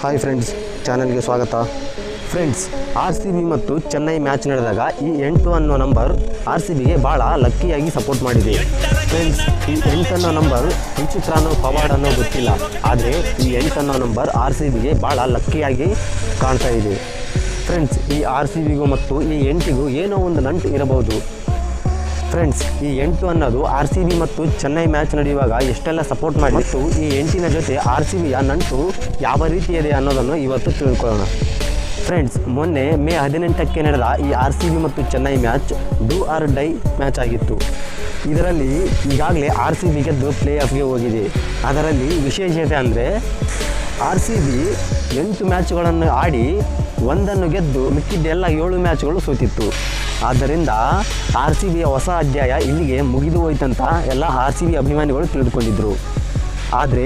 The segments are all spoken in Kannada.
ಹಾಯ್ ಫ್ರೆಂಡ್ಸ್, ಚಾನಲ್ಗೆ ಸ್ವಾಗತ. ಫ್ರೆಂಡ್ಸ್, RCB ಮತ್ತು ಚೆನ್ನೈ ಮ್ಯಾಚ್ ನಡೆದಾಗ ಈ 8 ಅನ್ನೋ ನಂಬರ್ RCBಗೆ ಭಾಳ ಲಕ್ಕಿಯಾಗಿ ಸಪೋರ್ಟ್ ಮಾಡಿದೆ. ಫ್ರೆಂಡ್ಸ್, ಈ 8 ಅನ್ನೋ ನಂಬರ್ ವಿಚಿತ್ರನೋ ಪವಾಡನೋ ಗೊತ್ತಿಲ್ಲ, ಆದರೆ ಈ 8 ಅನ್ನೋ ನಂಬರ್ RCBಗೆ ಭಾಳ ಲಕ್ಕಿಯಾಗಿ ಕಾಣ್ತಾ ಇದೆ. ಫ್ರೆಂಡ್ಸ್, ಈ RCBಗೂ ಮತ್ತು ಈ 8ಗೂ ಏನೋ ಒಂದು ನಂಟು ಇರಬಹುದು. ಫ್ರೆಂಡ್ಸ್, ಈ 8 ಅನ್ನೋದು RCB ಮತ್ತು ಚೆನ್ನೈ ಮ್ಯಾಚ್ ನಡೆಯುವಾಗ ಎಷ್ಟೆಲ್ಲ ಸಪೋರ್ಟ್ ಮಾಡಿ ಮತ್ತು ಈ 8ನ ಜೊತೆ RCBಯ ನಂಟು ಯಾವ ರೀತಿ ಇದೆ ಅನ್ನೋದನ್ನು ಇವತ್ತು ತಿಳ್ಕೊಳ್ಳೋಣ. ಫ್ರೆಂಡ್ಸ್, ಮೊನ್ನೆ ಮೇ 18ಕ್ಕೆ ನಡೆದ ಈ RCB ಮತ್ತು Chennai match do or die match ಆಗಿತ್ತು. ಇದರಲ್ಲಿ ಈಗಾಗಲೇ RCB ಗೆದ್ದು ಪ್ಲೇ ಆಫ್ಗೆ ಹೋಗಿದೆ. ಅದರಲ್ಲಿ ವಿಶೇಷತೆ ಅಂದರೆ RCB 8 ಮ್ಯಾಚ್ಗಳನ್ನು ಆಡಿ ಒಂದನ್ನು ಗೆದ್ದು ಮಿಕ್ಕಿದ್ದೆಲ್ಲ 7 ಮ್ಯಾಚ್ಗಳು ಸೋತಿತ್ತು. ಆದ್ದರಿಂದ RCBಯ ಹೊಸ ಅಧ್ಯಾಯ ಇಲ್ಲಿಗೆ ಮುಗಿದು ಹೋಯ್ತಂತ ಎಲ್ಲ RCB ಅಭಿಮಾನಿಗಳು ತಿಳಿದುಕೊಂಡಿದ್ದರು. ಆದರೆ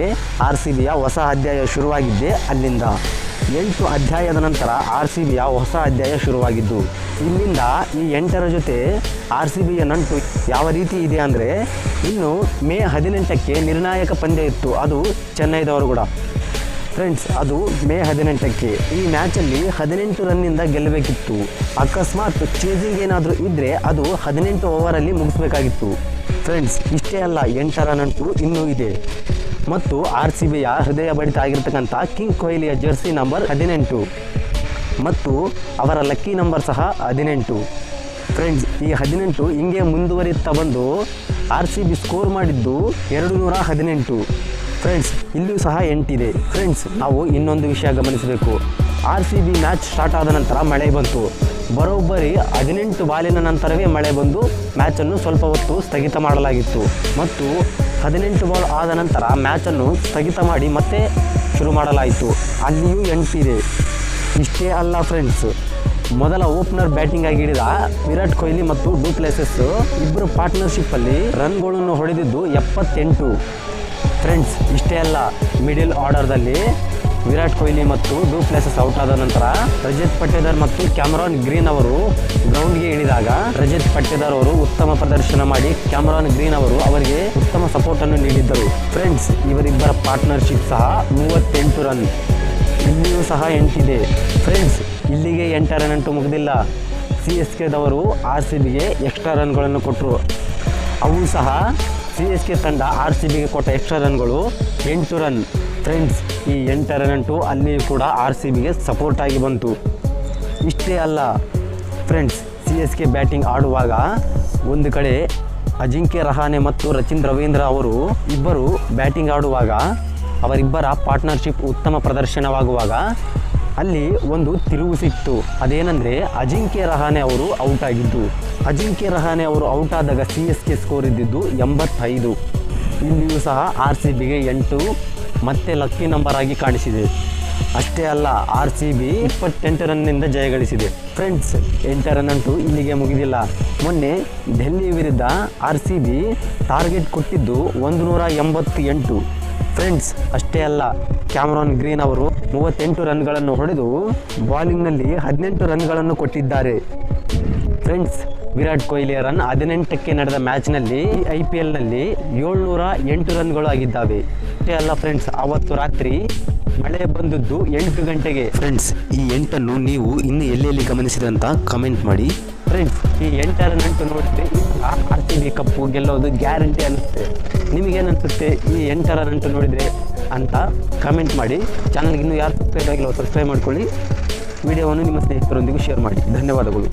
RCBಯ ಹೊಸ ಅಧ್ಯಾಯ ಶುರುವಾಗಿದ್ದೇ ಅಲ್ಲಿಂದ. 8 ಅಧ್ಯಾಯದ ನಂತರ RCBಯ ಹೊಸ ಅಧ್ಯಾಯ ಶುರುವಾಗಿದ್ದು, ಇಲ್ಲಿಂದ ಈ 8ರ ಜೊತೆ RCBಯ ನಂಟು ಯಾವ ರೀತಿ ಇದೆ ಅಂದರೆ, ಇನ್ನು ಮೇ 18ಕ್ಕೆ ನಿರ್ಣಾಯಕ ಪಂದ್ಯ ಇತ್ತು, ಅದು ಚೆನ್ನೈದವರು ಕೂಡ. ಫ್ರೆಂಡ್ಸ್, ಅದು ಮೇ 18ಕ್ಕೆ. ಈ ಮ್ಯಾಚಲ್ಲಿ 18 ರನ್ನಿಂದ ಗೆಲ್ಲಬೇಕಿತ್ತು. ಅಕಸ್ಮಾತ್ ಚೇಸಿಂಗ್ ಏನಾದರೂ ಇದ್ದರೆ ಅದು 18 ಓವರಲ್ಲಿ ಮುಗಿಸ್ಬೇಕಾಗಿತ್ತು. ಫ್ರೆಂಡ್ಸ್, ಇಷ್ಟೇ ಅಲ್ಲ, 8ರ ನಂಟು ಇನ್ನೂ ಇದೆ. ಮತ್ತು RCBಯ ಹೃದಯ ಬಡಿತ ಆಗಿರ್ತಕ್ಕಂಥ ಕಿಂಗ್ ಕೊಹ್ಲಿಯ ಜರ್ಸಿ ನಂಬರ್ 18 ಮತ್ತು ಅವರ ಲಕ್ಕಿ ನಂಬರ್ ಸಹ 18. ಫ್ರೆಂಡ್ಸ್, ಈ 18 ಹಿಂಗೆ ಮುಂದುವರಿಯುತ್ತಾ ಬಂದು RCB ಸ್ಕೋರ್ ಮಾಡಿದ್ದು 218. ಫ್ರೆಂಡ್ಸ್, ಇಲ್ಲಿಯೂ ಸಹ 8 ಇದೆ. ಫ್ರೆಂಡ್ಸ್, ನಾವು ಇನ್ನೊಂದು ವಿಷಯ ಗಮನಿಸಬೇಕು. RCB ಮ್ಯಾಚ್ ಸ್ಟಾರ್ಟ್ ಆದ ನಂತರ ಮಳೆ ಬಂತು. ಬರೋಬ್ಬರಿ 18 ಬಾಲಿನ ನಂತರವೇ ಮಳೆ ಬಂದು ಮ್ಯಾಚನ್ನು ಸ್ವಲ್ಪ ಹೊತ್ತು ಸ್ಥಗಿತ ಮಾಡಲಾಗಿತ್ತು. ಮತ್ತು 18 ಬಾಲ್ ಆದ ನಂತರ ಮ್ಯಾಚನ್ನು ಸ್ಥಗಿತ ಮಾಡಿ ಮತ್ತೆ ಶುರು ಮಾಡಲಾಯಿತು. ಅಲ್ಲಿಯೂ 8 ಇದೆ. ಇಷ್ಟೇ ಅಲ್ಲ ಫ್ರೆಂಡ್ಸ್, ಮೊದಲ ಓಪನರ್ ಬ್ಯಾಟಿಂಗ್ ಆಗಿ ಹಿಡಿದ ವಿರಾಟ್ ಕೊಹ್ಲಿ ಮತ್ತು ಡು ಪ್ಲೆಸಿಸ್ ಇಬ್ಬರು ಪಾರ್ಟ್ನರ್ಶಿಪ್ಪಲ್ಲಿ ರನ್ಗಳನ್ನು ಹೊಡೆದಿದ್ದು 78. ಫ್ರೆಂಡ್ಸ್, ಇಷ್ಟೇ ಅಲ್ಲ, ಮಿಡಿಲ್ ಆರ್ಡರ್ದಲ್ಲಿ ವಿರಾಟ್ ಕೊಹ್ಲಿ ಮತ್ತು ಡು ಪ್ಲೆಸಿಸ್ ಔಟ್ ಆದ ನಂತರ ರಜತ್ ಪಟ್ಟಿದಾರ್ ಮತ್ತು ಕ್ಯಾಮರಾನ್ ಗ್ರೀನ್ ಅವರು ಗ್ರೌಂಡ್ಗೆ ಇಳಿದಾಗ ರಜತ್ ಪಟ್ಟಿದಾರ್ ಅವರು ಉತ್ತಮ ಪ್ರದರ್ಶನ ಮಾಡಿ ಕ್ಯಾಮರಾನ್ ಗ್ರೀನ್ ಅವರು ಅವರಿಗೆ ಉತ್ತಮ ಸಪೋರ್ಟನ್ನು ನೀಡಿದ್ದರು. ಫ್ರೆಂಡ್ಸ್, ಇವರಿಬ್ಬರ ಪಾರ್ಟ್ನರ್ಶಿಪ್ ಸಹ 38 ರನ್. ಇಲ್ಲಿಯೂ ಸಹ 8 ಇದೆ. ಫ್ರೆಂಡ್ಸ್, ಇಲ್ಲಿಗೆ 8ರ ನಂಟು ಮುಗಿದಿಲ್ಲ. CSKದವರು RCBಗೆ ಎಕ್ಸ್ಟ್ರಾ ರನ್ಗಳನ್ನು ಕೊಟ್ಟರು. ಅವು ಸಹ CSK ತಂಡ RCBಗೆ ಕೊಟ್ಟ ಎಕ್ಸ್ಟ್ರಾ ರನ್ಗಳು 8 ರನ್. ಫ್ರೆಂಡ್ಸ್, ಈ 8ರ ನಂಟು ಅಲ್ಲಿಯೂ ಕೂಡ RCBಗೆ ಸಪೋರ್ಟ್ ಆಗಿ ಬಂತು. ಇಷ್ಟೇ ಅಲ್ಲ ಫ್ರೆಂಡ್ಸ್, CSK ಬ್ಯಾಟಿಂಗ್ ಆಡುವಾಗ ಒಂದು ಕಡೆ ಅಜಿಂಕ್ಯ ರಹಾನೆ ಮತ್ತು ರಚಿನ್ ರವೀಂದ್ರ ಅವರು ಇಬ್ಬರು ಬ್ಯಾಟಿಂಗ್ ಆಡುವಾಗ ಅವರಿಬ್ಬರ ಪಾರ್ಟ್ನರ್ಶಿಪ್ ಉತ್ತಮ ಪ್ರದರ್ಶನವಾಗುವಾಗ ಅಲ್ಲಿ ಒಂದು ತಿರುವು ಸಿಕ್ತು. ಅದೇನೆಂದರೆ ಅಜಿಂಕ್ಯ ರಹಾನೆ ಅವರು ಔಟ್ ಆಗಿದ್ದು. ಅಜಿಂಕ್ಯ ರಹಾನೆ ಅವರು ಔಟ್ ಆದಾಗ CSK ಸ್ಕೋರ್ ಇದ್ದಿದ್ದು 85. ಇಲ್ಲಿಯೂ ಸಹ RCBಗೆ 8 ಮತ್ತೆ ಲಕ್ಕಿ ನಂಬರ್ ಆಗಿ ಕಾಣಿಸಿದೆ. ಅಷ್ಟೇ ಅಲ್ಲ, RCB 28 ರನ್ನಿಂದ ಜಯಗಳಿಸಿದೆ. ಫ್ರೆಂಡ್ಸ್, 8ರ ನಂಟು ಇಲ್ಲಿಗೆ ಮುಗಿದಿಲ್ಲ. ಮೊನ್ನೆ ಡೆಲ್ಲಿ ವಿರುದ್ಧ RCB ಟಾರ್ಗೆಟ್ ಕೊಟ್ಟಿದ್ದು 188. ಫ್ರೆಂಡ್ಸ್, ಅಷ್ಟೇ ಅಲ್ಲ, ಕ್ಯಾಮರಾನ್ ಗ್ರೀನ್ ಅವರು 38 ರನ್ಗಳನ್ನು ಹೊಡೆದು ಬಾಲಿಂಗ್ನಲ್ಲಿ 18 ರನ್ಗಳನ್ನು ಕೊಟ್ಟಿದ್ದಾರೆ. ಫ್ರೆಂಡ್ಸ್, ವಿರಾಟ್ ಕೊಹ್ಲಿಯ ರನ್ 18ಕ್ಕೆ ನಡೆದ ಮ್ಯಾಚ್ನಲ್ಲಿ IPLನಲ್ಲಿ 708 ರನ್ಗಳು ಆಗಿದ್ದಾವೆ. ಅಷ್ಟೇ ಅಲ್ಲ ಫ್ರೆಂಡ್ಸ್, ಆವತ್ತು ರಾತ್ರಿ ಮಳೆ ಬಂದದ್ದು 8 ಗಂಟೆಗೆ. ಫ್ರೆಂಡ್ಸ್, ಈ 8ಅನ್ನು ನೀವು ಇನ್ನು ಎಲ್ಲೆಲ್ಲಿ ಗಮನಿಸಿದಂತ ಕಮೆಂಟ್ ಮಾಡಿ. ಫ್ರೆಂಡ್ಸ್, ಈ 8ರ ನಂಟು ನೋಡಿದ್ರೆ RCB ಕಪ್ಪು ಗೆಲ್ಲೋದು ಗ್ಯಾರಂಟಿ ಅನ್ನಿಸುತ್ತೆ. ನಿಮಗೇನನ್ಸುತ್ತೆ ಈ 8ರ ನಂಟು ನೋಡಿದರೆ ಅಂತ ಕಮೆಂಟ್ ಮಾಡಿ. ಚಾನಲ್ಗೆ ಇನ್ನೂ ಯಾರು ಸಬ್ಸ್ಕ್ರೈಬ್ ಆಗಿಲ್ಲ ಸಬ್ಸ್ಕ್ರೈಬ್ ಮಾಡ್ಕೊಳ್ಳಿ. ವಿಡಿಯೋವನ್ನು ನಿಮ್ಮ ಸ್ನೇಹಿತರೊಂದಿಗೆ ಶೇರ್ ಮಾಡಿ. ಧನ್ಯವಾದಗಳು.